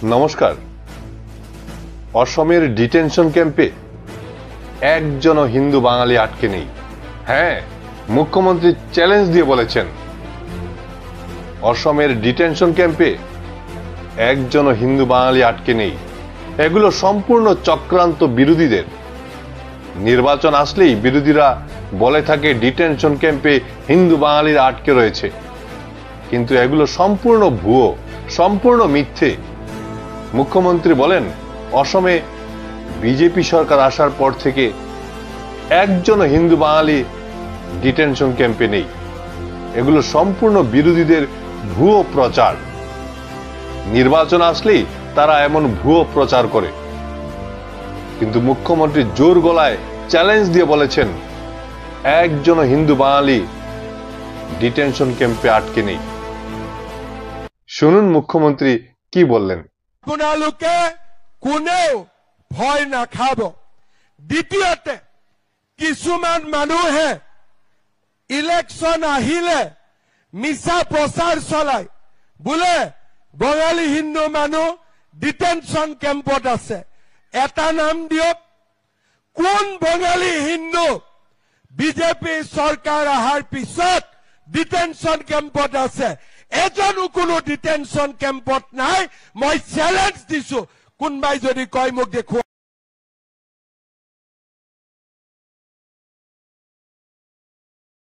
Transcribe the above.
নমস্কার। অসমের ডিটেনশন ক্যাম্পে একজনও হিন্দু বাঙালি আটকে নেই। হ্যাঁ, মুখ্যমন্ত্রী চ্যালেঞ্জ দিয়ে বলেছেন অসমের ডিটেনশন ক্যাম্পে একজনও হিন্দু বাঙালি আটকে নেই। এগুলো সম্পূর্ণ চক্রান্ত বিরোধীদের। নির্বাচন আসলেই বিরোধীরা বলে থাকে ডিটেনশন ক্যাম্পে হিন্দু বাঙালিরা আটকে রয়েছে, কিন্তু এগুলো সম্পূর্ণ ভুয়ো, সম্পূর্ণ মিথ্যে। মুখ্যমন্ত্রী বলেন অসমে বিজেপি সরকার আসার পর থেকে একজনও হিন্দু বাঙালি ডিটেনশন ক্যাম্পে নেই। এগুলো সম্পূর্ণ বিরোধীদের ভুয়ো প্রচার। নির্বাচন আসলেই তারা এমন ভুয়ো প্রচার করে, কিন্তু মুখ্যমন্ত্রী জোর গলায় চ্যালেঞ্জ দিয়ে বলেছেন একজনও হিন্দু বাঙালি ডিটেনশন ক্যাম্পে আটকে নেই। শুনুন মুখ্যমন্ত্রী কি বললেন। আপোনালোকে কোনেও ভয় নাখাব। দ্বিতীয়তে, কিছুমান মানুহে ইলেকশন আহিলে মিছা প্ৰচাৰ চলায়, বোলে বঙালী হিন্দু মানুহ ডিটেনশন কেম্পত আছে। এটা নাম দিয়ক, কোন বঙালী হিন্দু বিজেপি চৰকাৰ অহাৰ পিছত ডিটেনশন কেম্পত আছে? এজনো কোনো ডিটেনশন কেম্পত নাই। মই চ্যালেঞ্জ দিছো, কোনবাই যদি কয় মোক দেখুৱা।